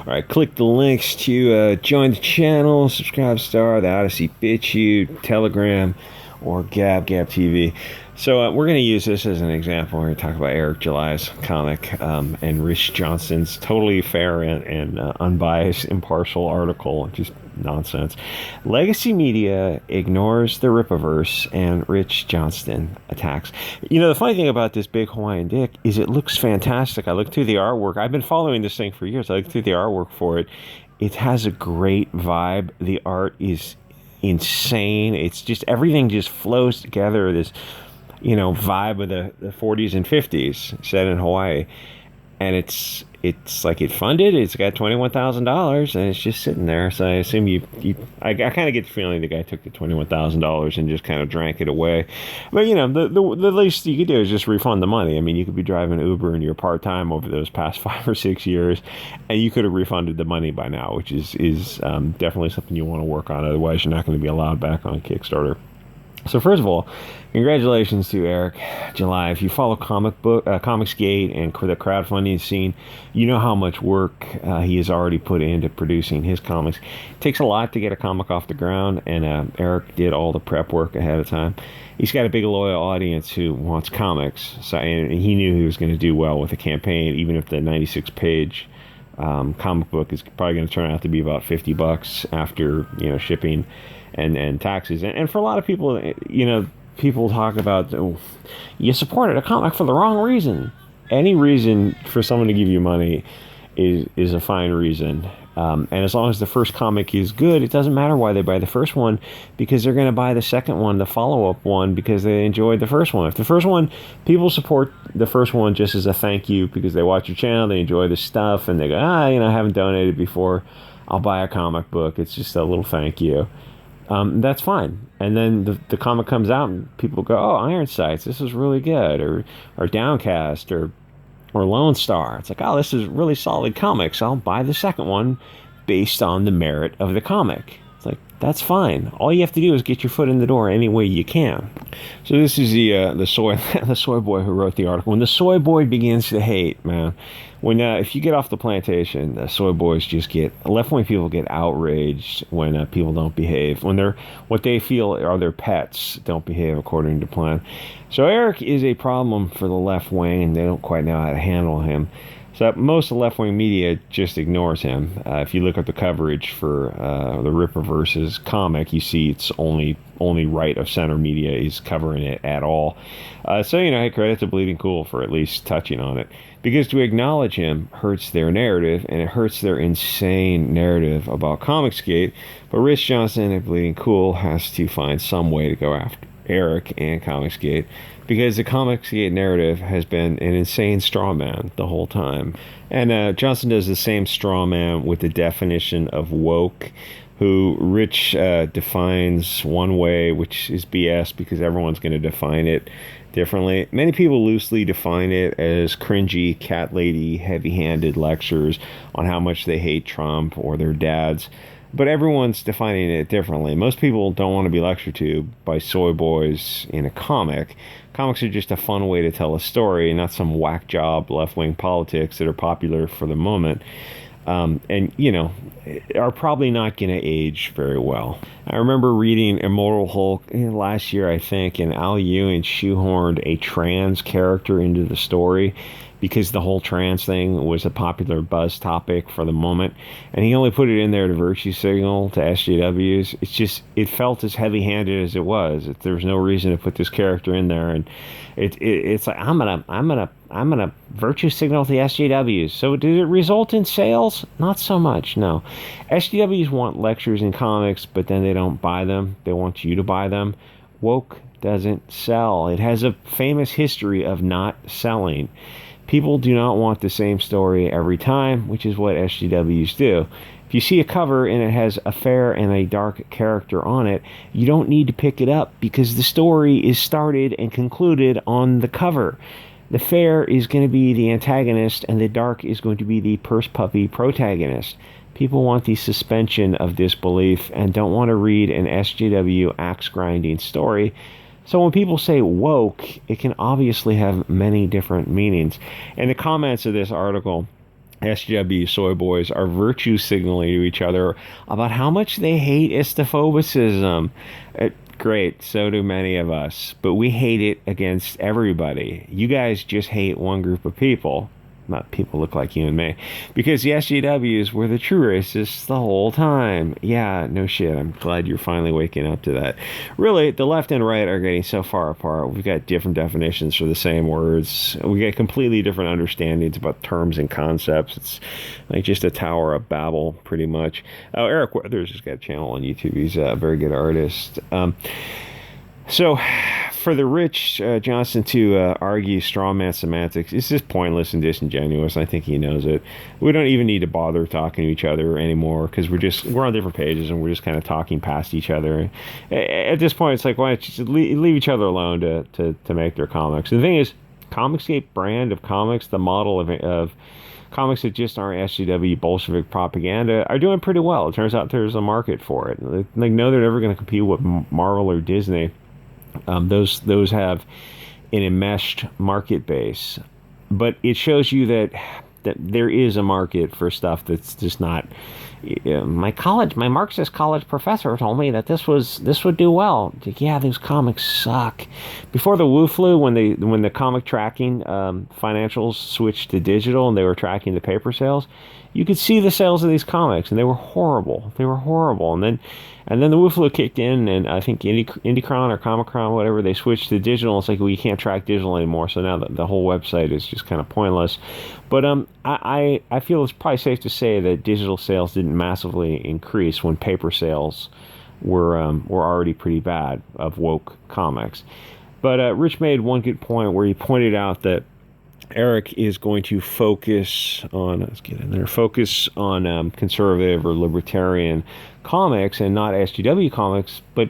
All right, click the links to join the channel, subscribe, star, the Odyssey, BitChute, Telegram, or Gab TV. So we're going to use this as an example. We're going to talk about Eric July's comic and Rich Johnston's totally fair and unbiased, impartial article. Just nonsense. Legacy media ignores the Rippaverse and Rich Johnston attacks. You know, the funny thing about this big Hawaiian dick is it looks fantastic. I looked through the artwork. I've been following this thing for years. I looked through the artwork for it. It has a great vibe. The art is insane. It's just, everything just flows together. This, you know, vibe of the 40s and 50s set in Hawaii. And it's like it funded. It's got $21,000 and it's just sitting there. So I assume I kind of get the feeling the guy took the $21,000 and just kind of drank it away. But you know, the least you could do is just refund the money. I mean, you could be driving Uber in your part-time over those past 5 or 6 years, and you could have refunded the money by now, which is definitely something you want to work on. Otherwise, you're not going to be allowed back on Kickstarter. So first of all, congratulations to Eric July. If you follow Comicsgate and the crowdfunding scene, you know how much work he has already put into producing his comics. It takes a lot to get a comic off the ground, and Eric did all the prep work ahead of time. He's got a big loyal audience who wants comics, so and he knew he was going to do well with the campaign, even if the 96-page comic book is probably going to turn out to be about $50 after, you know, shipping and taxes. And for a lot of people, you know, people talk about, oh, you supported a comic for the wrong reason. Any reason for someone to give you money is a fine reason. And as long as the first comic is good, it doesn't matter why they buy the first one, because they're going to buy the second one, the follow-up one, because they enjoyed the first one. If the first one, people support the first one just as a thank you because they watch your channel, they enjoy the stuff, and they go, you know, I haven't donated before, I'll buy a comic book. It's just a little thank you. That's fine. And then the comic comes out and people go, oh, Iron Sights, this is really good, or Downcast, or Lone Star. It's like, oh, this is really solid comics. I'll buy the second one based on the merit of the comic. It's like, that's fine. All you have to do is get your foot in the door any way you can. So this is the soy boy who wrote the article. When the soy boy begins to hate, man, when if you get off the plantation, the soy boys just left-wing people get outraged when people don't behave, when what they feel are their pets don't behave according to plan. So Eric is a problem for the left wing, and they don't quite know how to handle him. So most of the left-wing media just ignores him. If you look at the coverage for the Rippaverse's comic, you see it's only right of center media is covering it at all. So, you know, hey, credit to Bleeding Cool for at least touching on it. Because to acknowledge him hurts their narrative, and it hurts their insane narrative about Comicsgate. But Rich Johnston at Bleeding Cool has to find some way to go after Eric and Comicsgate, because the Comicsgate narrative has been an insane straw man the whole time. And Johnston does the same straw man with the definition of woke, who Rich defines one way, which is BS because everyone's going to define it differently. Many people loosely define it as cringy, cat lady, heavy-handed lectures on how much they hate Trump or their dads. But everyone's defining it differently. Most people don't want to be lectured to by soy boys in a comic. Comics are just a fun way to tell a story, not some whack job left-wing politics that are popular for the moment. And, you know, are probably not going to age very well. I remember reading Immortal Hulk last year, I think, and Al Ewing shoehorned a trans character into the story because the whole trans thing was a popular buzz topic for the moment, and he only put it in there to virtue signal to SJWs. It's just, it felt as heavy-handed as it was. There was no reason to put this character in there, and it's like, I'm gonna virtue signal to the SJWs. So did it result in sales? Not so much, no. SJWs want lectures in comics, but then they don't buy them. They want you to buy them. Woke doesn't sell. It has a famous history of not selling. People do not want the same story every time, which is what SJWs do. If you see a cover and it has a fair and a dark character on it, you don't need to pick it up because the story is started and concluded on the cover. The fair is going to be the antagonist and the dark is going to be the purse puppy protagonist. People want the suspension of disbelief and don't want to read an SJW axe-grinding story. So when people say woke, it can obviously have many different meanings. In the comments of this article, SJW Soyboys are virtue signaling to each other about how much they hate istophobicism. Great, so do many of us, but we hate it against everybody. You guys just hate one group of people. Not people look like you and me. Because the SJWs were the true racists the whole time. Yeah, no shit. I'm glad you're finally waking up to that. Really, the left and right are getting so far apart. We've got different definitions for the same words. We get completely different understandings about terms and concepts. It's like just a Tower of Babel, pretty much. Oh, Eric Weathers has got a channel on YouTube. He's a very good artist. So, for the Rich Johnson to argue strawman semantics, it's just pointless and disingenuous. I think he knows it. We don't even need to bother talking to each other anymore because we're on different pages and we're just kind of talking past each other. At this point, it's like, why don't you just leave each other alone to make their comics? And the thing is, Comicsgate brand of comics, the model of comics that just aren't SJW Bolshevik propaganda, are doing pretty well. It turns out there's a market for it. Like, no, they're never going to compete with Marvel or Disney. Those have an enmeshed market base, but it shows you that there is a market for stuff that's just not. My Marxist college professor told me that this would do well. Yeah, these comics suck. Before the Wu flu, when the comic tracking financials switched to digital and they were tracking the paper sales, you could see the sales of these comics and they were horrible. And then the Wu flu kicked in, and I think IndieCron or Comicron, whatever, they switched to digital. It's like, well, you can't track digital anymore, so now the whole website is just kind of pointless. But I feel it's probably safe to say that digital sales didn't massively increase when paper sales were already pretty bad of woke comics. But Rich made one good point where he pointed out that Eric is going to focus on conservative or libertarian comics and not SJW comics, but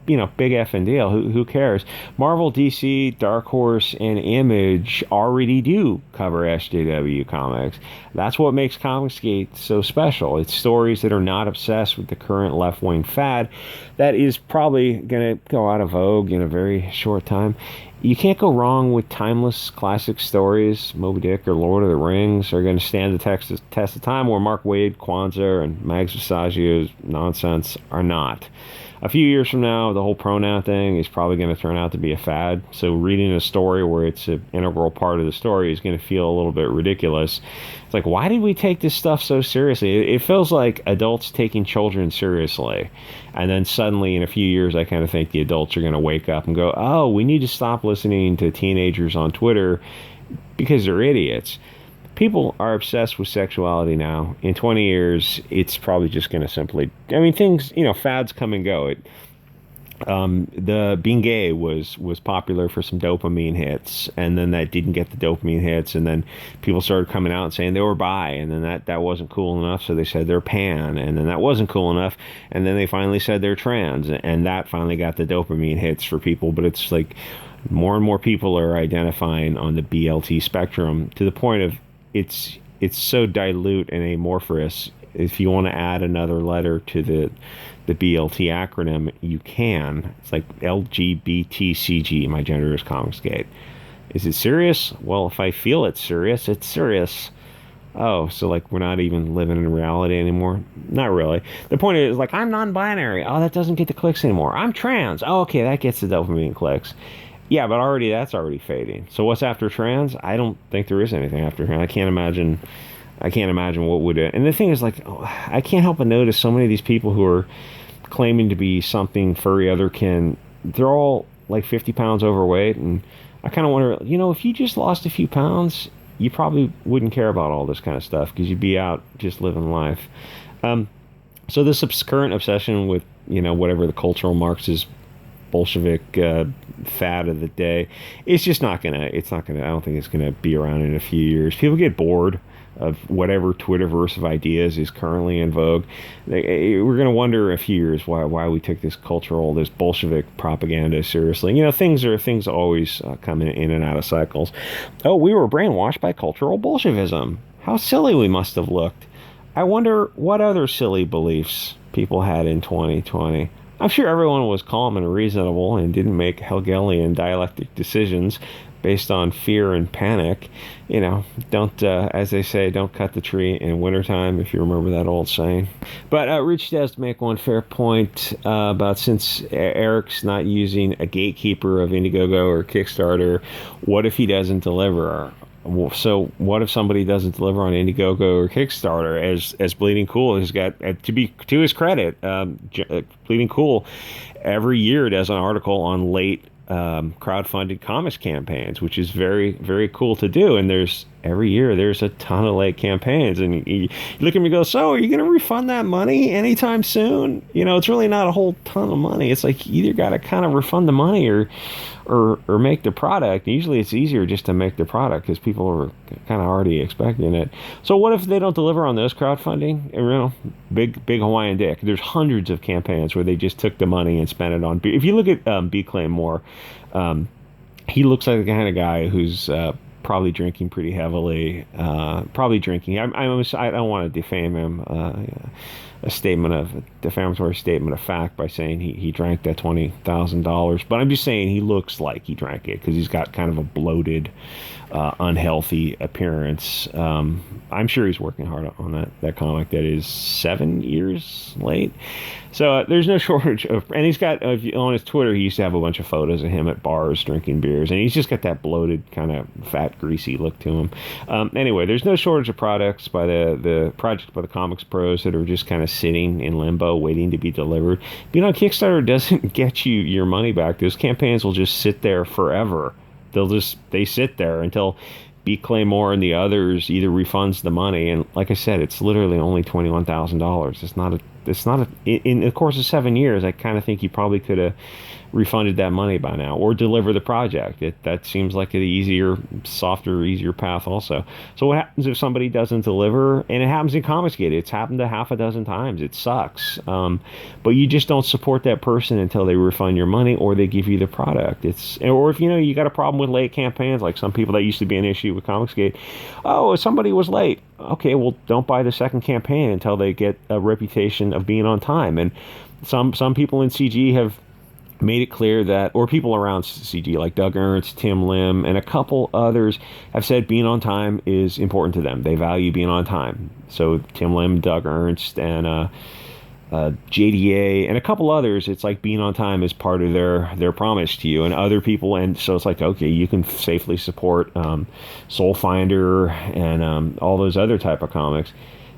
big effing deal. Who cares? Marvel, DC, Dark Horse, and Image already do cover SJW comics. That's what makes Comicsgate so special. It's stories that are not obsessed with the current left-wing fad that is probably going to go out of vogue in a very short time. You can't go wrong with timeless classic stories. Moby Dick or Lord of the Rings are going to stand the test of time, where Mark Waid, Kwanzaa, and Mags Visaggio's nonsense are not. A few years from now, the whole pronoun thing is probably going to turn out to be a fad. So reading a story where it's an integral part of the story is going to feel a little bit ridiculous. It's like, why did we take this stuff so seriously? It feels like adults taking children seriously. And then suddenly, in a few years, I kind of think the adults are going to wake up and go, oh, we need to stop listening to teenagers on Twitter because they're idiots. People are obsessed with sexuality now. In 20 years, it's probably just going to simply... I mean, things, fads come and go. The being gay was popular for some dopamine hits, and then that didn't get the dopamine hits, and then people started coming out and saying they were bi, and then that wasn't cool enough, so they said they're pan, and then that wasn't cool enough, and then they finally said they're trans, and that finally got the dopamine hits for people. But it's like more and more people are identifying on the BLT spectrum to the point of it's so dilute and amorphous. If you want to add another letter to the BLT acronym, you can. It's like LGBTCG. My gender is Comicsgate. Is it serious? Well, if I feel it's serious, it's serious. Oh, so like we're not even living in reality anymore? Not really. The point is, like, I'm non-binary. Oh, that doesn't get the clicks anymore. I'm trans. Oh, okay, that gets the dopamine clicks. Yeah, but that's already fading. So what's after trans? I don't think there is anything after trans. I can't imagine what would it. And the thing is, like, I can't help but notice so many of these people who are claiming to be something furry otherkin, they're all like 50 pounds overweight, and I kind of wonder, if you just lost a few pounds, you probably wouldn't care about all this kind of stuff because you'd be out just living life. So this current obsession with, whatever the cultural Marxist Bolshevik fad of the day, I don't think it's gonna be around in a few years. People get bored of whatever Twitterverse of ideas is currently in vogue. We're gonna wonder in a few years why we took this Bolshevik propaganda seriously. Things always come in and out of cycles. Oh, we were brainwashed by cultural Bolshevism. How silly we must have looked. I wonder what other silly beliefs people had in 2020. I'm sure everyone was calm and reasonable and didn't make Hegelian dialectic decisions, based on fear and panic. You know, don't, as they say, don't cut the tree in wintertime, if you remember that old saying. But Rich does make one fair point about, since Eric's not using a gatekeeper of Indiegogo or Kickstarter, what if he doesn't deliver? So what if somebody doesn't deliver on Indiegogo or Kickstarter? As Bleeding Cool has got, to his credit, Bleeding Cool every year does an article on late crowdfunded comics campaigns, which is very, very cool to do. And every year there's a ton of late campaigns, and you look at me and go, so are you going to refund that money anytime soon? You know, it's really not a whole ton of money. It's like you either got to kind of refund the money or make the product. Usually it's easier just to make the product because people are kind of already expecting it. So what if they don't deliver on those crowdfunding? You know, big Hawaiian dick. There's hundreds of campaigns where they just took the money and spent it on. If you look at B. Clay Moore, he looks like the kind of guy who's probably drinking pretty heavily. Probably drinking. I don't want to defame him. A defamatory statement of fact by saying he drank that $20,000, but I'm just saying he looks like he drank it because he's got kind of a bloated, unhealthy appearance. I'm sure he's working hard on that comic that is 7 years late. So there's no shortage of, and he's got on his Twitter, he used to have a bunch of photos of him at bars drinking beers, and he's just got that bloated kind of fat, greasy look to him. Anyway, there's no shortage of products by the projects by the comics pros that are just kind of sitting in limbo waiting to be delivered. Being on Kickstarter doesn't get you your money back. Those campaigns will just sit there forever. They sit there until B. Clay Moore and the others either refunds the money, and like I said, it's literally only $21,000. It's not in the course of 7 years. I kind of think he probably could have refunded that money by now, or deliver the project. That seems like an easier path also. So what happens if somebody doesn't deliver? And it happens in Comicsgate. It's happened a half a dozen times. It sucks. But you just don't support that person until they refund your money or they give you the product. Or if you got a problem with late campaigns, like some people, that used to be an issue with Comicsgate. Oh, somebody was late. Okay, well, don't buy the second campaign until they get a reputation of being on time. And some people in CG have made it clear that, or people around CG like Doug Ernst, Tim Lim, and a couple others have said being on time is important to them. They value being on time. So Tim Lim, Doug Ernst, and JDA, and a couple others, it's like being on time is part of their promise to you. And other people, and so it's like, okay, you can safely support Soulfinder and all those other type of comics.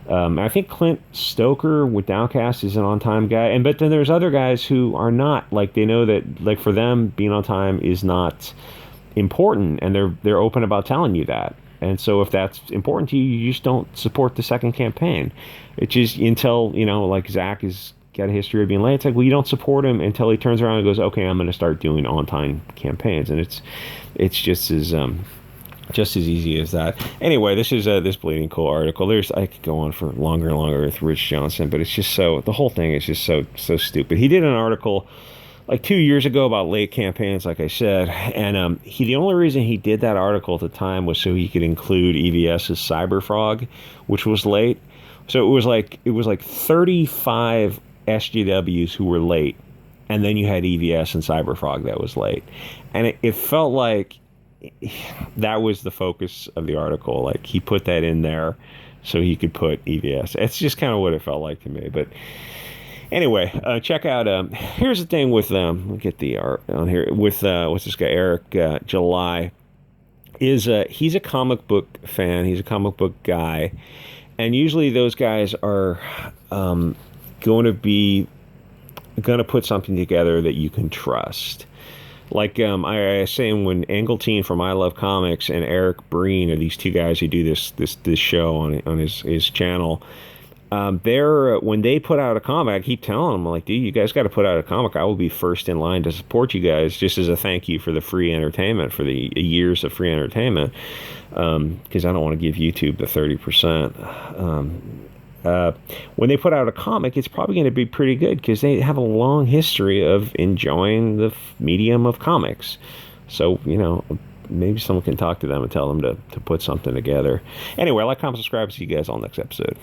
I think Clint Stoker with Downcast is an on-time guy, but then there's other guys who are not. Like, they know that, like, for them, being on time is not important, and they're open about telling you that. And so if that's important to you, you just don't support the second campaign. It's just until, like Zach has got a history of being late. It's like, well, you don't support him until he turns around and goes, okay, I'm going to start doing on-time campaigns, and it's just as easy as that. Anyway, this is this Bleeding Cool article. I could go on for longer and longer with Rich Johnson, but it's just the whole thing is just so stupid. He did an article like 2 years ago about late campaigns, like I said, and the only reason he did that article at the time was so he could include EVS's Cyberfrog, which was late. So it was like 35 SJWs who were late, and then you had EVS and Cyberfrog that was late, and it felt like that was the focus of the article. Like, he put that in there so he could put EVS. It's just kind of what it felt like to me. But anyway, check out. Here's the thing with we'll get the art on here with what's this guy, Eric July. He's a comic book fan. He's a comic book guy, and usually those guys are going to put something together that you can trust. Like I was saying, when Engeltine from I Love Comics and Eric Breen are these two guys who do this show on his channel. When they put out a comic, I keep telling them, like, dude, you guys got to put out a comic. I will be first in line to support you guys, just as a thank you for the free entertainment, for the years of free entertainment, because I don't want to give YouTube the 30%. When they put out a comic, it's probably going to be pretty good because they have a long history of enjoying the medium of comics. So, maybe someone can talk to them and tell them to put something together. Anyway, like, comment, subscribe. See you guys on the next episode.